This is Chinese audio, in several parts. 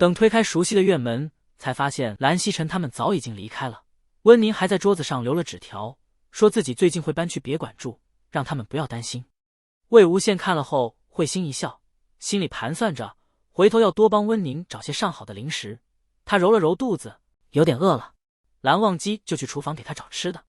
等推开熟悉的院门，才发现蓝曦臣他们早已经离开了。温宁还在桌子上留了纸条，说自己最近会搬去别馆住，让他们不要担心。魏无羡看了后会心一笑，心里盘算着回头要多帮温宁找些上好的零食。他揉了揉肚子，有点饿了。蓝忘机就去厨房给他找吃的，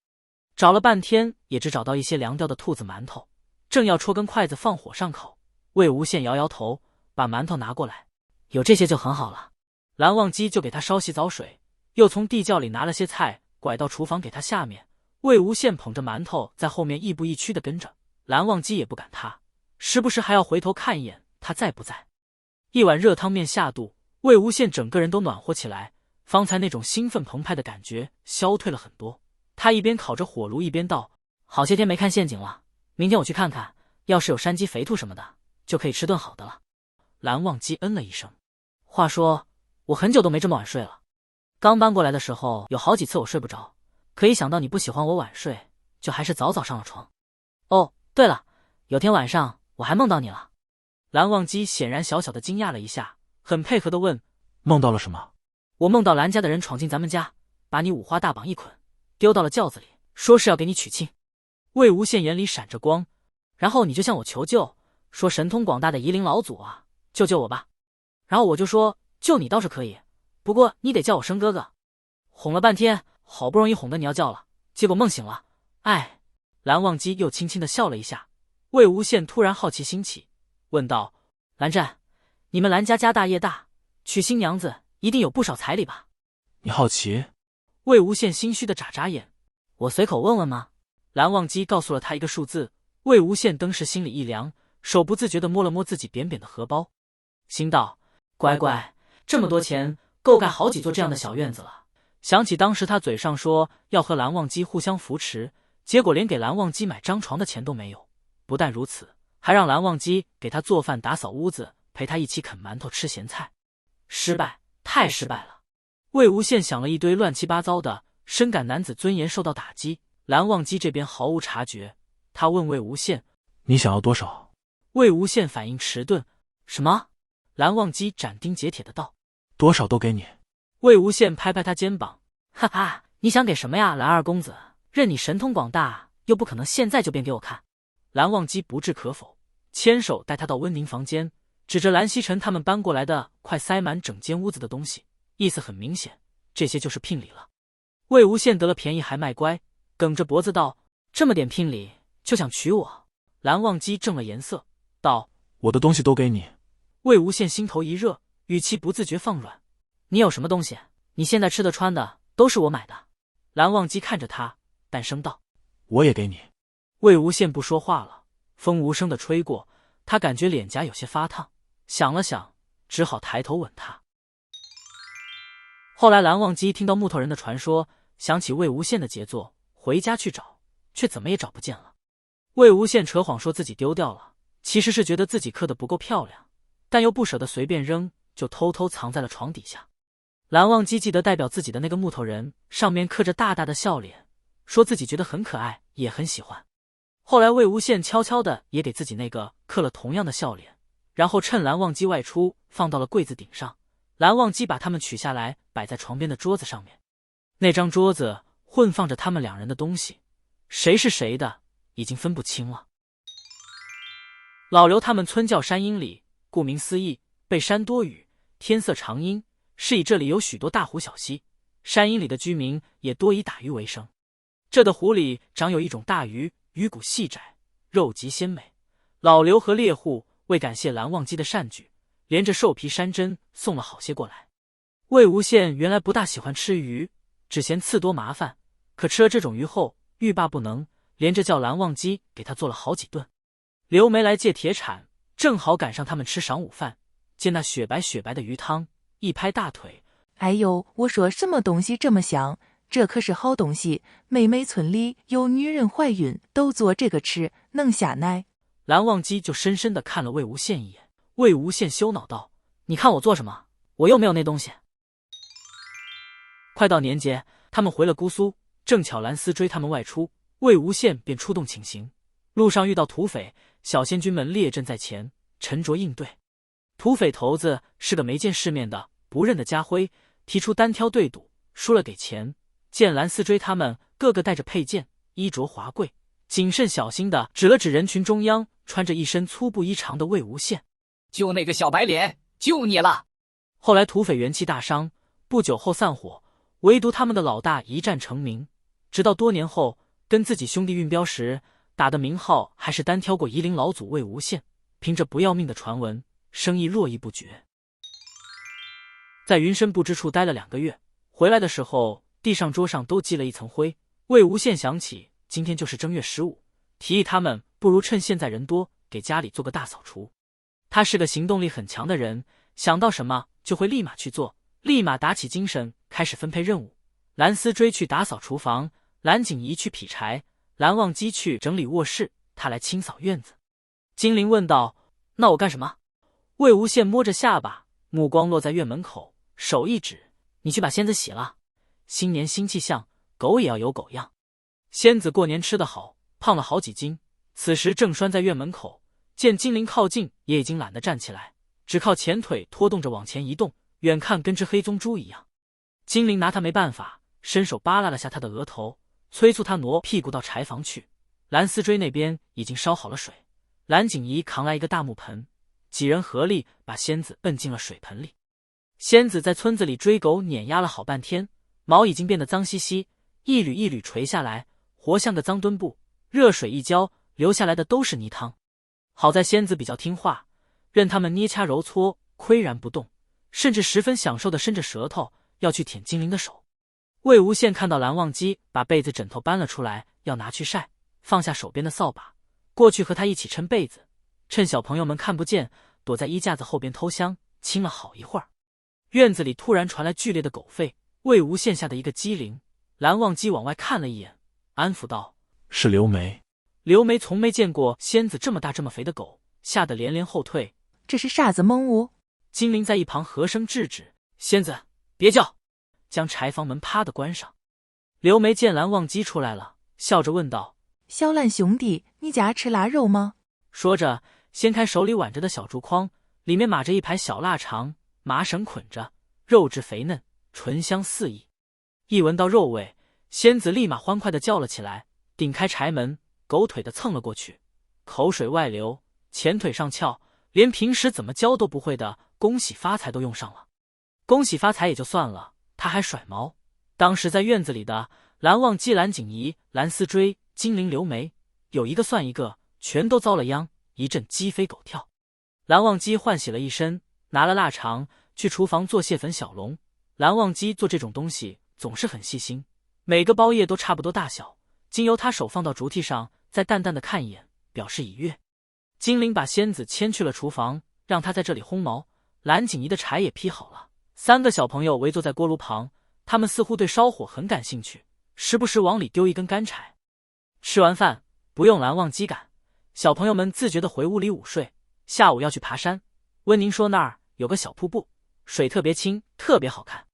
找了半天也只找到一些凉掉的兔子馒头，正要戳根筷子放火上口，魏无羡摇摇头，把馒头拿过来，有这些就很好了。蓝忘机就给他烧洗澡水，又从地窖里拿了些菜，拐到厨房给他下面。魏无羡捧着馒头在后面亦步亦趋地跟着，蓝忘机也不赶他，时不时还要回头看一眼他在不在。一碗热汤面下肚，魏无羡整个人都暖和起来，方才那种兴奋澎湃的感觉消退了很多。他一边烤着火炉一边道：好些天没看陷阱了，明天我去看看，要是有山鸡肥兔什么的，就可以吃顿好的了。蓝忘机嗯了一声，话说我很久都没这么晚睡了，刚搬过来的时候有好几次我睡不着，可一想到你不喜欢我晚睡，就还是早早上了床。哦，对了，有天晚上我还梦到你了。蓝忘机显然小小的惊讶了一下，很配合的问：梦到了什么？我梦到蓝家的人闯进咱们家，把你五花大绑一捆，丢到了轿子里，说是要给你娶亲。魏无羡眼里闪着光，然后你就向我求救，说神通广大的夷陵老祖啊，救救我吧。然后我就说救你倒是可以，不过你得叫我生哥哥。哄了半天，好不容易哄得你要叫了，结果梦醒了。哎，蓝忘机又轻轻地笑了一下。魏无羡突然好奇心起，问道：蓝湛，你们蓝家家大业大，娶新娘子一定有不少彩礼吧？你好奇？魏无羡心虚的眨眨眼，我随口问问吗？蓝忘机告诉了他一个数字，魏无羡当时心里一凉，手不自觉地摸了摸自己扁扁的荷包，心道：乖乖，这么多钱够盖好几座这样的小院子了。想起当时他嘴上说要和蓝忘机互相扶持，结果连给蓝忘机买张床的钱都没有，不但如此，还让蓝忘机给他做饭打扫屋子，陪他一起啃馒头吃咸菜。失败，太失败了。魏无羡想了一堆乱七八糟的，深感男子尊严受到打击。蓝忘机这边毫无察觉，他问魏无羡：你想要多少？魏无羡反应迟钝：什么？蓝忘机斩钉截铁的道：多少都给你。魏无羡拍拍他肩膀：哈哈，你想给什么呀，蓝二公子？任你神通广大，又不可能现在就变给我看。蓝忘机不置可否，牵手带他到温宁房间，指着蓝曦臣他们搬过来的快塞满整间屋子的东西，意思很明显，这些就是聘礼了。魏无羡得了便宜还卖乖，梗着脖子道：这么点聘礼就想娶我？蓝忘机正了颜色道：我的东西都给你。魏无羡心头一热，语气不自觉放软：你有什么东西？你现在吃的穿的都是我买的。蓝忘机看着他，淡声道：我也给你。魏无羡不说话了，风无声的吹过，他感觉脸颊有些发烫，想了想，只好抬头吻他。后来蓝忘机听到木头人的传说，想起魏无羡的杰作，回家去找，却怎么也找不见了。魏无羡扯谎说自己丢掉了，其实是觉得自己刻得不够漂亮，但又不舍得随便扔，就偷偷藏在了床底下。蓝忘机记得代表自己的那个木头人，上面刻着大大的笑脸，说自己觉得很可爱，也很喜欢。后来魏无羡悄悄的也给自己那个刻了同样的笑脸，然后趁蓝忘机外出，放到了柜子顶上。蓝忘机把它们取下来，摆在床边的桌子上面。那张桌子混放着他们两人的东西，谁是谁的已经分不清了。老刘他们村叫山阴里，顾名思义，背山多雨，天色长阴，是以这里有许多大湖小溪，山阴里的居民也多以打鱼为生。这的湖里长有一种大鱼，鱼骨细窄，肉极鲜美。老刘和猎户为感谢蓝忘机的善举，连着兽皮山珍送了好些过来。魏无羡原来不大喜欢吃鱼，只嫌刺多麻烦，可吃了这种鱼后欲罢不能，连着叫蓝忘机给他做了好几顿。刘梅来借铁铲，正好赶上他们吃晌午饭，见那雪白雪白的鱼汤，一拍大腿：哎呦，我说什么东西这么香，这可是好东西，妹妹村里有女人怀孕都做这个吃，能下奶。蓝忘机就深深地看了魏无羡一眼。魏无羡羞恼道：你看我做什么？我又没有那东西。快到年节，他们回了姑苏，正巧蓝丝追他们外出，魏无羡便出动请行。路上遇到土匪，小仙军们列阵在前，沉着应对。土匪头子是个没见世面的，不认的家徽，提出单挑对赌，输了给钱。见蓝思追他们个个带着佩剑，衣着华贵，谨慎小心地指了指人群中央穿着一身粗布衣长的魏无羡：“就那个小白脸，就你了。”后来土匪元气大伤，不久后散伙，唯独他们的老大一战成名，直到多年后跟自己兄弟运镖时打的名号还是单挑过夷陵老祖魏无羡，凭着不要命的传闻，生意络绎不绝。在云深不知处待了2个月，回来的时候地上桌上都积了一层灰。魏无羡想起今天就是正月15，提议他们不如趁现在人多，给家里做个大扫除。他是个行动力很强的人，想到什么就会立马去做，立马打起精神开始分配任务。蓝思追去打扫厨房，蓝景怡去劈柴，蓝忘机去整理卧室，他来清扫院子。金陵问道：“那我干什么？”魏无羡摸着下巴，目光落在院门口，手一指：“你去把仙子洗了。新年新气象，狗也要有狗样。”仙子过年吃得好，胖了好几斤，此时正拴在院门口，见金陵靠近，也已经懒得站起来，只靠前腿拖动着往前移动，远看跟只黑棕猪一样。金陵拿他没办法，伸手扒拉了下他的额头，催促他挪屁股到柴房去。蓝思追那边已经烧好了水，蓝景怡扛来一个大木盆，几人合力把仙子摁进了水盆里。仙子在村子里追狗碾压了好半天，毛已经变得脏兮兮，一缕一缕垂下来，活像个脏墩布，热水一浇，流下来的都是泥汤。好在仙子比较听话，任他们捏掐揉搓，岿然不动，甚至十分享受地伸着舌头要去舔金陵的手。魏无羡看到蓝忘机把被子枕头搬了出来，要拿去晒，放下手边的扫把，过去和他一起抻被子，趁小朋友们看不见，躲在衣架子后边偷香，亲了好一会儿。院子里突然传来剧烈的狗吠，魏无羡吓得一个机灵，蓝忘机往外看了一眼，安抚道：“是刘梅。”刘梅从没见过仙子这么大这么肥的狗，吓得连连后退。这是啥子猛物？金陵在一旁和声制止：“仙子，别叫！”将柴房门啪的关上。刘梅见蓝忘机出来了，笑着问道：“小蓝兄弟，你家吃腊肉吗？”说着掀开手里挽着的小竹筐，里面码着一排小腊肠，麻绳捆着，肉质肥嫩，醇香四溢。一闻到肉味，仙子立马欢快地叫了起来，顶开柴门，狗腿的蹭了过去，口水外流，前腿上翘，连平时怎么教都不会的恭喜发财都用上了。恭喜发财也就算了，他还甩毛。当时在院子里的蓝忘机、蓝景怡、蓝思追、金陵、刘梅，有一个算一个，全都遭了殃，一阵鸡飞狗跳。蓝忘机换洗了一身，拿了腊肠去厨房做蟹粉小笼。蓝忘机做这种东西总是很细心，每个包叶都差不多大小，经由他手放到竹屉上，再淡淡的看一眼，表示已阅。金陵把仙子牵去了厨房，让他在这里烘毛。蓝景怡的柴也劈好了，3个小朋友围坐在锅炉旁，他们似乎对烧火很感兴趣，时不时往里丢一根干柴。吃完饭不用蓝忘机赶，小朋友们自觉地回屋里午睡。下午要去爬山，温宁说那儿有个小瀑布，水特别清，特别好看。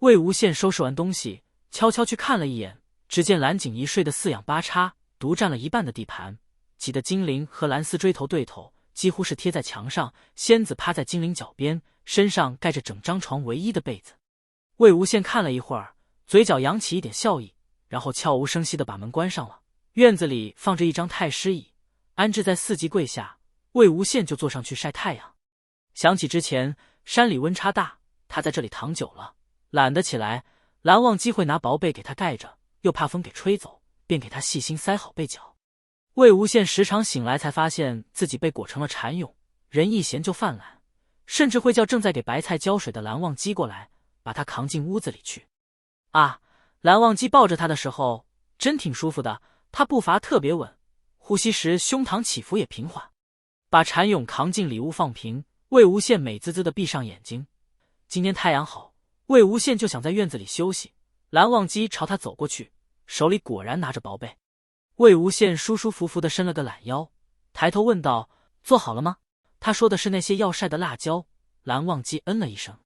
魏无羡收拾完东西，悄悄去看了一眼，只见蓝景怡睡得四仰八叉，独占了一半的地盘，挤得金陵和蓝思追头对头，几乎是贴在墙上。仙子趴在金陵脚边，身上盖着整张床唯一的被子。魏无羡看了一会儿，嘴角扬起一点笑意，然后悄无声息地把门关上了。院子里放着一张太师椅，安置在4级柜下，魏无羡就坐上去晒太阳。想起之前山里温差大，他在这里躺久了，懒得起来，蓝忘机会拿薄被给他盖着，又怕风给吹走，便给他细心塞好被角。魏无羡时常醒来才发现自己被裹成了蚕蛹，人一闲就犯懒，甚至会叫正在给白菜浇水的蓝忘机过来，把他扛进屋子里去。啊，蓝忘机抱着他的时候真挺舒服的，他步伐特别稳，呼吸时胸膛起伏也平缓。把蚕蛹扛进里屋放平，魏无羡美滋滋地闭上眼睛。今天太阳好，魏无羡就想在院子里休息。蓝忘机朝他走过去，手里果然拿着薄被。魏无羡舒舒服服地伸了个懒腰，抬头问道：“做好了吗？”他说的是那些要晒的辣椒。蓝忘机嗯了一声。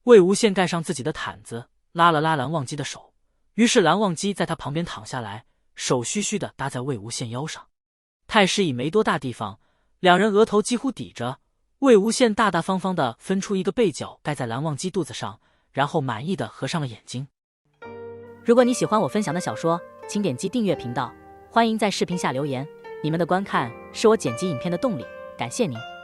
魏无羡盖上自己的毯子，拉了拉蓝忘机的手，于是蓝忘机在他旁边躺下来，手虚虚地搭在魏无羡腰上。太师椅没多大地方，两人额头几乎抵着。魏无羡大大方方地分出一个被角盖在蓝忘机肚子上，然后满意地合上了眼睛。如果你喜欢我分享的小说，请点击订阅频道，欢迎在视频下留言，你们的观看是我剪辑影片的动力，感谢您。